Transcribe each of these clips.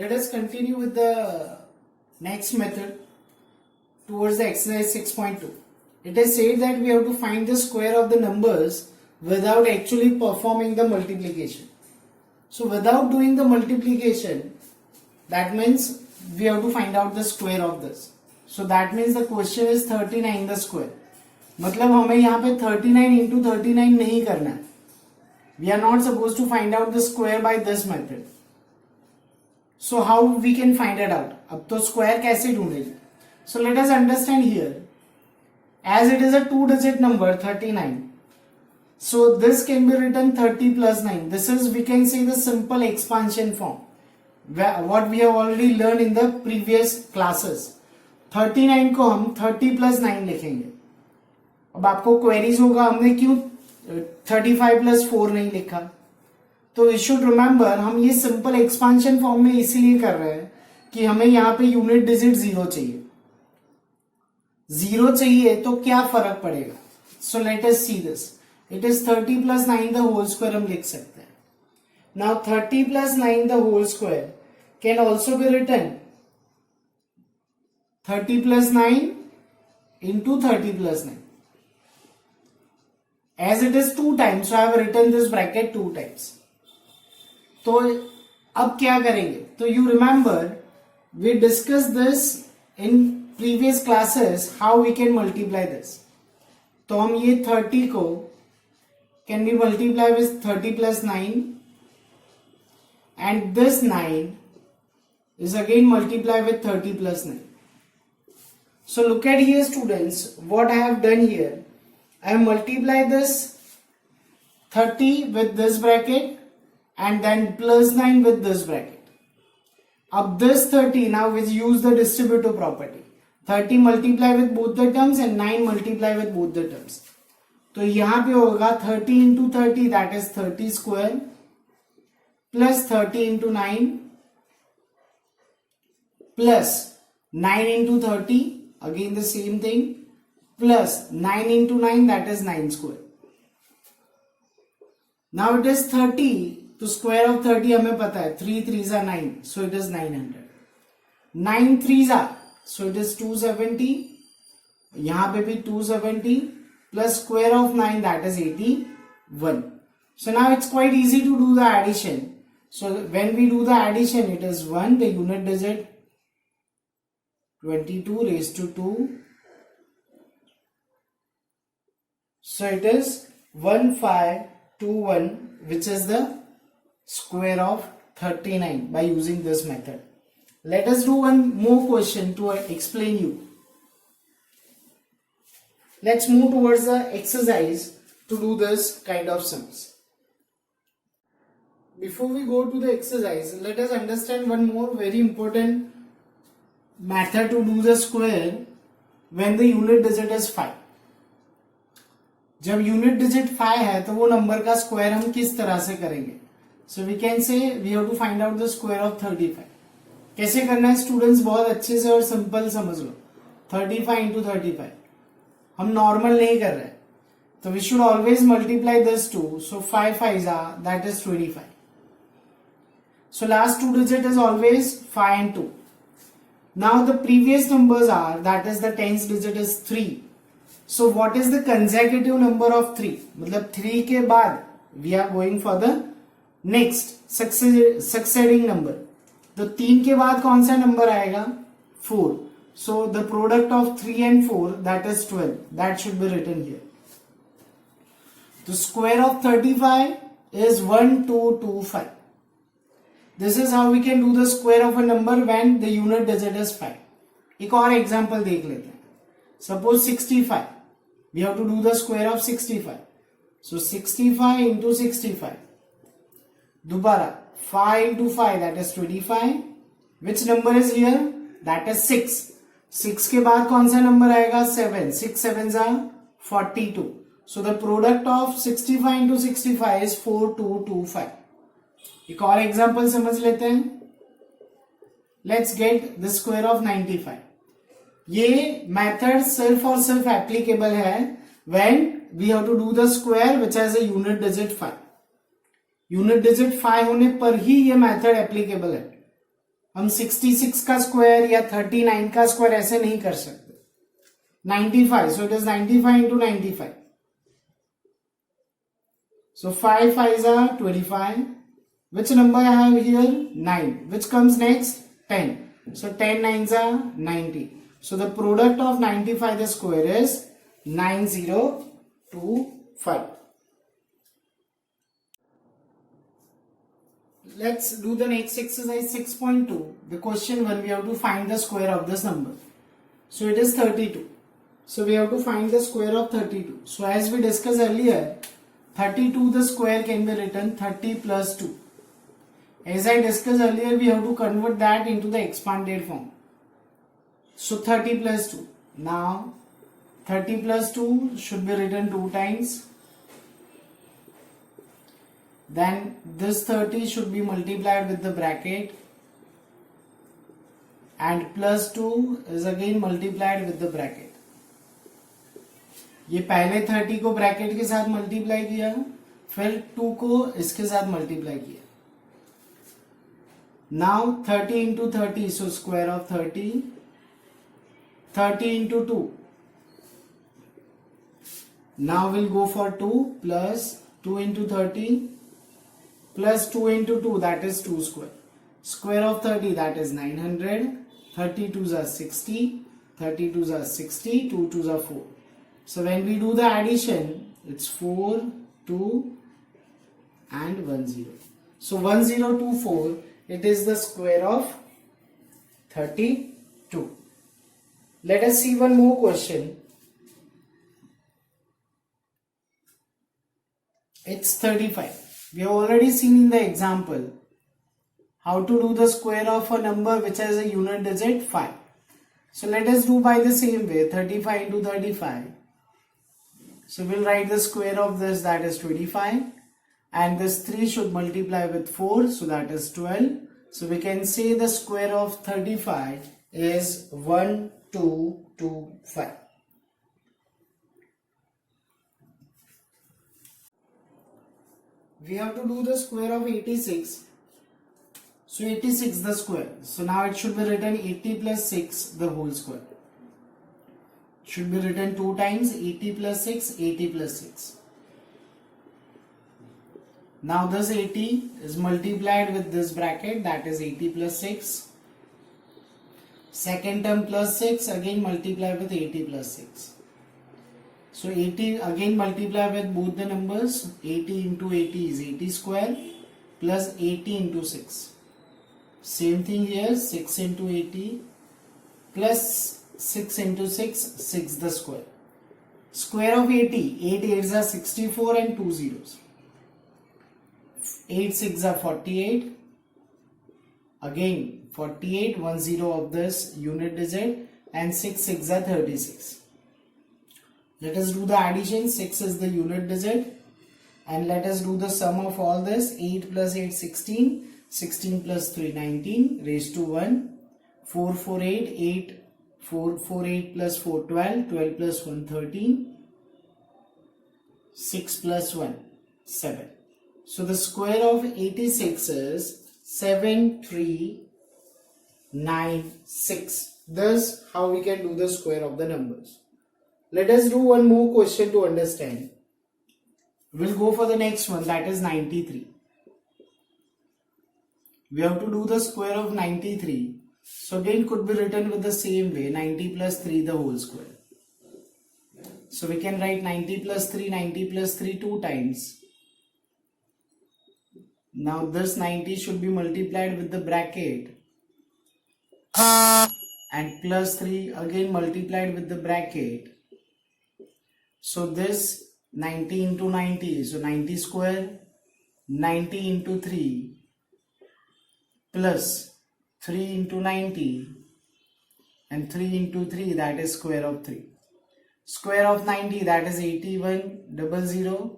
Let us continue with the next method towards the exercise 6.2. It is said that we have to find the square of the numbers without actually performing the multiplication. So without doing the multiplication, that means we have to find out the square of this. So that means the question is 39 the square. मतलब हमें यहाँ पे 39 into 39 नहीं करना है. We are not supposed to find out the square by this method. So how we can find it out? अब तो square कैसे ढूंढेंगे? So let us understand here. As it is a two-digit number 39. So this can be written 30 plus 9. This is, we can say, the simple expansion form. What we have already learned in the previous classes. 39 को हम 30 plus 9 लिखेंगे. अब आपको queries होगा हमने क्यों 35 plus 4 नहीं लिखा. तो यू शुड रिमेंबर हम ये सिंपल एक्सपांशन फॉर्म में इसीलिए कर रहे हैं कि हमें यहाँ पे यूनिट डिजिट जीरो चाहिए. जीरो चाहिए तो क्या फर्क पड़ेगा. So let us see this. It is 30 plus 9 the whole square हम लिख सकते हैं. Now 30 plus 9 the whole square can also be written 30 plus 9 into 30 plus 9. As it is 2 times, so I have written this bracket 2 times. तो अब क्या करेंगे. तो you remember we discussed this in previous classes how we can multiply this. तो हम ये 30 को can be multiplied with 30 plus 9 and this 9 is again multiplied with 30 plus 9. So look at here students, what I have done here. I have multiplied this 30 with this bracket and then plus 9 with this bracket. अब this 30, now we use the distributive property. 30 multiply with both the terms and 9 multiply with both the terms. तो यहाँ पे होगा 30 into 30, that is 30 square plus 30 into 9 plus 9 into 30, again the same thing, plus 9 into 9, that is 9 square. Now it is 30, तो square of 30 हमें पता है 3 3s are 9, so it is 900. 9 3s are, so it is 270. यहाँ पे भी 270 plus square of 9, that is 81. So now it's quite easy to do the addition. So when we do the addition, it is 1, the unit digit 22 raised to 2. So it is 1521, which is the square of 39 by using this method. Let us do one more question to explain you. Let's move towards the exercise to do this kind of sums. Before we go to the exercise, let us understand one more very important method to do the square when the unit digit is 5. जब unit digit 5 है तो वो number का square हम किस तरह से करेंगे. So we can say we have to find out the square of 35. कैसे करना है स्टूडेंट्स, बहुत अच्छे से और सिंपल समझ लो. 35 इंटू 35 हम नॉर्मल नहीं कर रहे, तो we should always multiply this two. So 5 5 that is 25. So last two digit is always 5 and 2. Now the previous numbers are, that is the 10th digit is 3. So what is the consecutive number of 3? मतलब 3 के बाद we are going for the next succeeding number. तो 3 के बाद कौन सा number आएगा? 4. So the product of 3 and 4, that is 12. That should be written here. The square of 35 is 1225. This is how we can do the square of a number when the unit digit is 5. एक और example देख लेते हैं. Suppose 65. We have to do the square of 65. So 65 into 65. दोबारा 5 into 5, that is 25. Which number is here? That is 6. 6 के बाद कौन सा नंबर आएगा? 7. 6 7s are 42. So the product of 65 into 65 is 4225. एक और एग्जाम्पल समझ लेते हैं. Let's get the square of 95. ये मेथड सिर्फ और सिर्फ एप्लीकेबल है when we have to do the square which has a unit digit 5. Unit digit 5 होने पर ही ये मेथड एप्लीकेबल है. हम 66 का स्क्वायर या 39 का स्क्वायर ऐसे नहीं कर सकते. 95, so it is 95 into 95. So 5 5s are 25. Which number I have here? 9. Which comes next? 10. So 10 9s are 90. So the product of 95 the square is 9025. Let's do the next exercise 6.2. The question 1, we have to find the square of this number. So it is 32. So we have to find the square of 32. So as we discussed earlier, 32 the square can be written 30 plus 2. As I discussed earlier, we have to convert that into the expanded form. So 30 plus 2. Now 30 plus 2 should be written 2 times. Then this 30 should be multiplied with the bracket, and plus 2 is again multiplied with the bracket. ये पहले 30 को bracket के साथ multiply किया, फिर 2 को इसके साथ मल्टीप्लाई किया. Now 30 into 30, so square of 30. 30 into 2. Now we'll go for 2 plus 2 into 30 plus 2 into 2, that is 2 square. Square of 30, that is 900. 32s are 60. 32s are 60. 2 2s are 4. So when we do the addition, it's 4, 2 and 1 0. So 1024, it is the square of 32. Let us see one more question. It's 35. We have already seen in the example how to do the square of a number which has a unit digit 5. So let us do by the same way, 35 into 35. So we'll write the square of this, that is 25, and this 3 should multiply with 4, so that is 12. So we can say the square of 35 is 1225. We have to do the square of 86. So 86 the square. So now it should be written 80 plus 6 the whole square. Should be written 2 times, 80 plus 6, 80 plus 6. Now this 80 is multiplied with this bracket, that is 80 plus 6. Second term plus 6, again multiply with 80 plus 6. So 80 again multiply with both the numbers. 80 into 80 is 80 square plus 80 into 6. Same thing here, 6 into 80 plus 6 into 6, 6 the square. Square of 80, 8 8s are 64 and 2 zeros. 8 6 are 48. Again 48, 1 0 of this unit digit, and 6 6 are 36. Let us do the addition. 6 is the unit digit, and let us do the sum of all this. 8 plus 8 16, 16 plus 3 19 raised to 1. 4 4 8 8, 4 4 8 plus 4 12, 12 plus 1 13, 6 plus 1 7. So the square of 86 is 7396. Thus how we can do the square of the numbers. Let us do one more question to understand. We'll go for the next one, that is 93. We have to do the square of 93. So again could be written with the same way, 90 plus 3 the whole square. So we can write 90 plus 3, 90 plus 3 2 times. Now this 90 should be multiplied with the bracket, and plus 3 again multiplied with the bracket. So this 90 into 90, so 90 square, 90 into 3 plus 3 into 90 and 3 into 3, that is square of 3. Square of 90, that is 8100.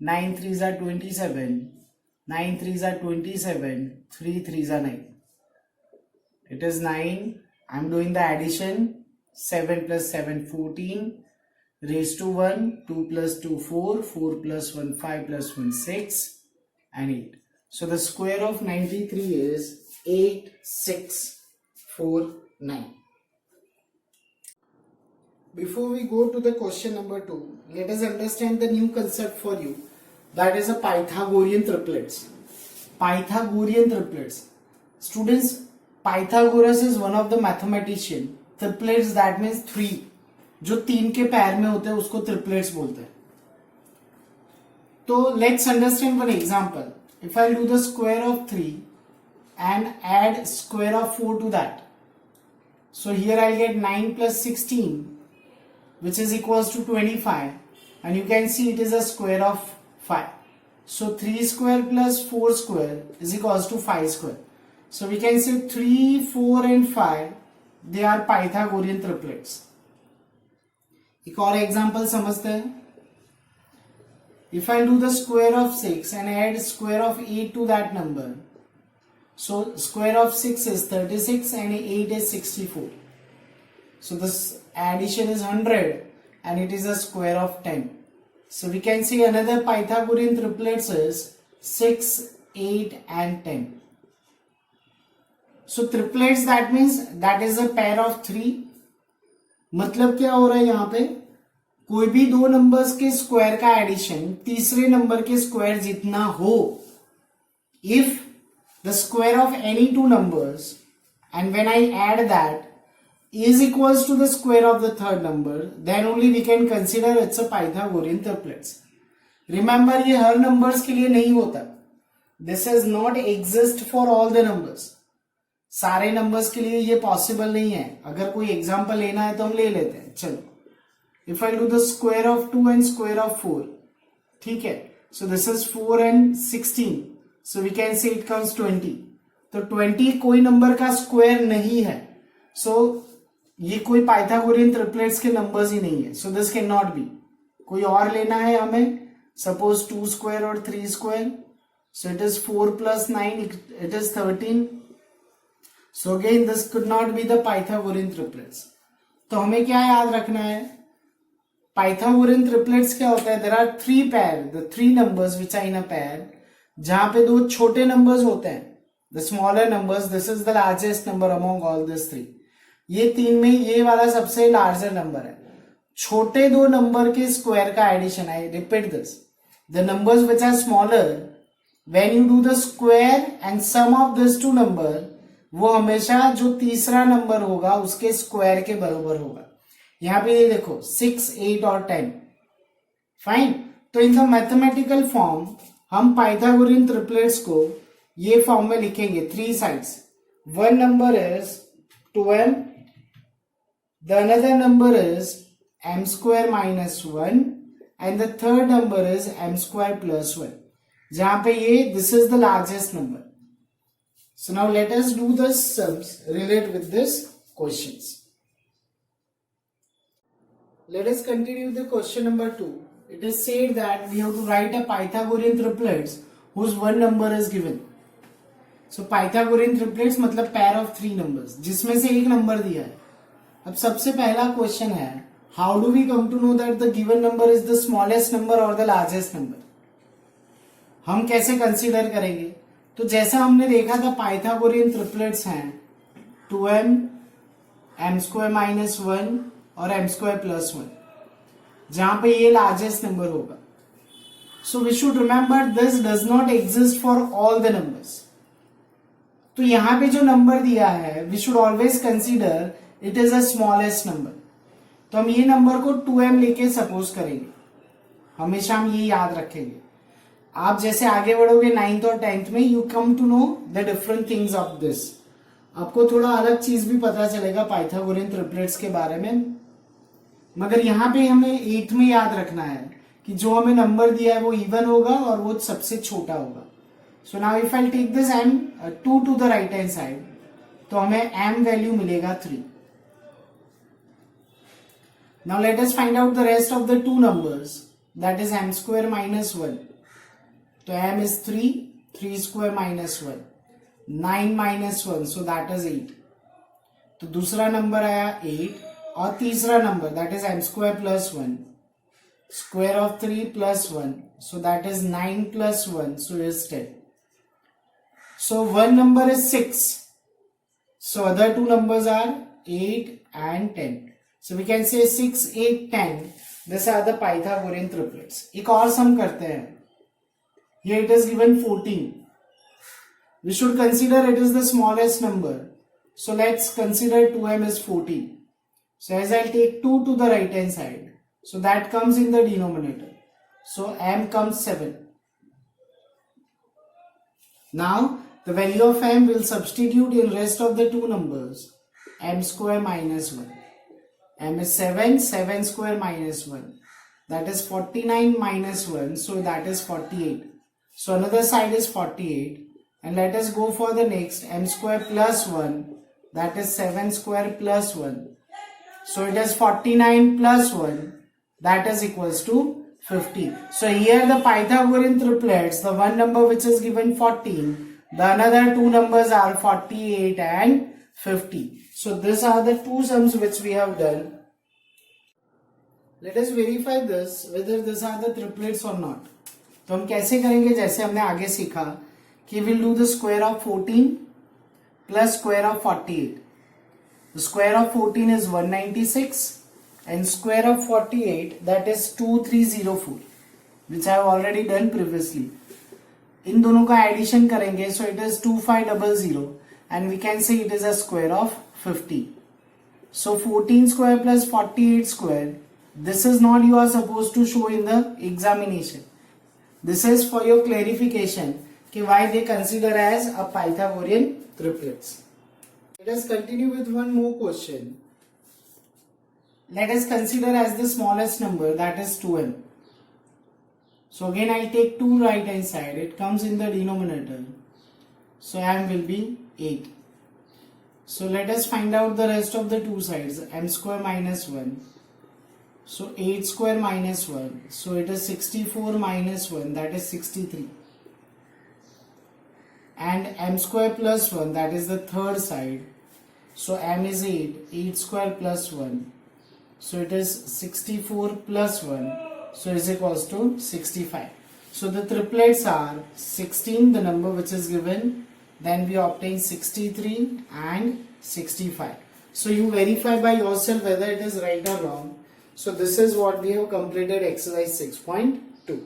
9 3s are 27. 9 3s are 27. 3 3s are 9. It is 9. I am doing the addition. 7 plus 7 14. Raised to 1. 2 plus 2 4. 4 plus 1 5 plus 1 6 and 8. So the square of 93 is 8, 6, 4, 9. Before we go to the question number 2, let us understand the new concept for you, that is a Pythagorean triplets. Pythagorean triplets. Students, Pythagoras is one of the mathematician. Triplets, that means 3. जो 3 के पैर में होते हैं उसको triplets बोलते हैं. तो let's understand one example. If I do the square of 3 and add square of 4 to that, so here I'll get 9 plus 16, which is equals to 25, and you can see it is a square of 5. So 3 square plus 4 square is equals to 5 square. So we can say 3, 4 and 5, they are Pythagorean triplets. एक और example समझते हैं. If I do the square of 6 and add square of 8 to that number, so square of 6 is 36 and 8 is 64. So this addition is 100 and it is a square of 10. So we can see another Pythagorean triplets is 6, 8 and 10. So triplets, that means that is a pair of 3. मतलब क्या हो रहा है यहाँ पे, कोई भी दो नंबर्स के स्क्वायर का एडिशन तीसरे नंबर के स्क्वायर जितना हो. If the square of any two numbers and when I add that is equals to the square of the third number, then only we can consider it's a Pythagorean triplets. Remember, ये हर numbers के लिए नहीं होता. This is not exist for all the numbers. सारे numbers के लिए ये possible नहीं है. अगर कोई example लेना है तो हम ले लेते हैं. चलो, if I do the square of 2 and square of 4, ठीक है. So this is 4 and 16. So we can say it comes 20. तो 20 कोई number का square नहीं है. So ये कोई पाइथागोरियन ट्रिपलेट्स के नंबर्स ही नहीं है. So this can not be. कोई और लेना है हमें, सपोज 2 स्क्वायर और 3 square. So it is 4 plus 9, it is 13. So again this could not be the Pythagorean triplets. तो हमें क्या याद रखना है, पाइथागोरियन ट्रिपलेट्स क्या होता है, there are 3 pair, the 3 numbers which are in a pair, जहां पे 2 छोटे नंबर्स होते हैं, the smaller numbers, this is the largest number among all this 3. ये 3 में ये वाला सबसे लार्जर नंबर है. छोटे 2 नंबर के स्क्वायर का addition, I repeat this, the numbers which are smaller, when you do the square and sum of this 2 number, वो हमेशा जो तीसरा नंबर होगा उसके स्क्वायर के बराबर होगा. यहां पे ये देखो 6, 8 और 10. फाइन. तो इन द मैथमेटिकल फॉर्म हम पाइथागोरियन ट्रिपलेट्स को ये फॉर्म में लिखेंगे, 3 sides. One number is 2m, the another number is m square minus 1 and the third number is m square plus 1, जहां पे ये this is the largest number. So now let us do the sums related with this questions. Let us continue the question number 2. It is said that we have to write a Pythagorean triplets whose one number is given. So Pythagorean triplets मतलब pair of 3 numbers, जिसमें से एक number दिया है. अब सबसे पहला question है, how do we come to know that the given number is the smallest number और द लार्जेस्ट नंबर. हम कैसे कंसीडर करेंगे, तो जैसा हमने देखा था पाइथागोरियन ट्रिपलेट्स हैं 2m, m स्क्वायर माइनस 1 और m स्क्वायर प्लस 1, जहां पे ये लार्जेस्ट नंबर होगा. So we should remember this does not exist for all the numbers. तो यहां पे जो नंबर दिया है, we should always consider it is a smallest number. तो हम ये नंबर को 2m लेके सपोज करेंगे, हमेशा हम ये याद रखेंगे. आप जैसे आगे बढ़ोगे 9th और 10th में, you come to know the different things of this. आपको थोड़ा अलग चीज भी पता चलेगा पाइथागोरियन ट्रिपलेट्स के बारे में. मगर यहाँ पे हमें 8th में याद रखना है कि जो हमें नंबर दिया है वो इवन होगा और वो सबसे छोटा होगा. So now if I take this m 2 to the right hand side, तो हमें m वैल्यू मिलेगा 3. Now let us find out the rest of the 2 numbers, that is m square minus 1. So m is 3, 3 square minus 1, 9 minus 1, so that is 8. तो दूसरा number आया 8 और तीसरा number that is m square plus 1, square of 3 plus 1, so that is 9 plus 1, so is 10. So one number is 6. So other two numbers are 8 and 10. So we can say 6, 8, 10. These are the Pythagorean triplets. एक और sum करते हैं. Here it is given 14. We should consider it is the smallest number. So let's consider 2m is 14. So as I'll take 2 to the right hand side. So that comes in the denominator. So m comes 7. Now the value of m will substitute in rest of the two numbers. M square minus 1. M is 7, 7 square minus 1. That is 49 minus 1. So that is 48. So another side is 48. And let us go for the next. M square plus 1. That is 7 square plus 1. So it is 49 plus 1. That is equals to 50. So here the Pythagorean triplets, the one number which is given 14, the another two numbers are 48 and 50. So these are the two sums which we have done. Let us verify this whether these are the triplets or not. तो हम कैसे करेंगे, जैसे हमने आगे सीखा कि we'll do the square of 14 plus square of 48. The square of 14 is 196 and square of 48 that is 2304, which I have already done previously. इन दोनों का एडिशन करेंगे, so it is 2500 and we can say it is a square of 50. So 14 square plus 48 square, this is not you are supposed to show in the examination. This is for your clarification कि why they consider as a Pythagorean triplets. Let us continue with one more question. Let us consider as the smallest number, that is 2m. So again I'll take 2 right hand side. It comes in the denominator. So m will be 8. So let us find out the rest of the two sides. M square minus 1. So 8 square minus 1. So it is 64 minus 1. That is 63. And m square plus 1. That is the third side. So m is 8. 8 square plus 1. So it is 64 plus 1. So is equals to 65. So the triplets are 16, the number which is given. Then we obtain 63 and 65. So you verify by yourself whether it is right or wrong. So this is what we have completed exercise 6.2.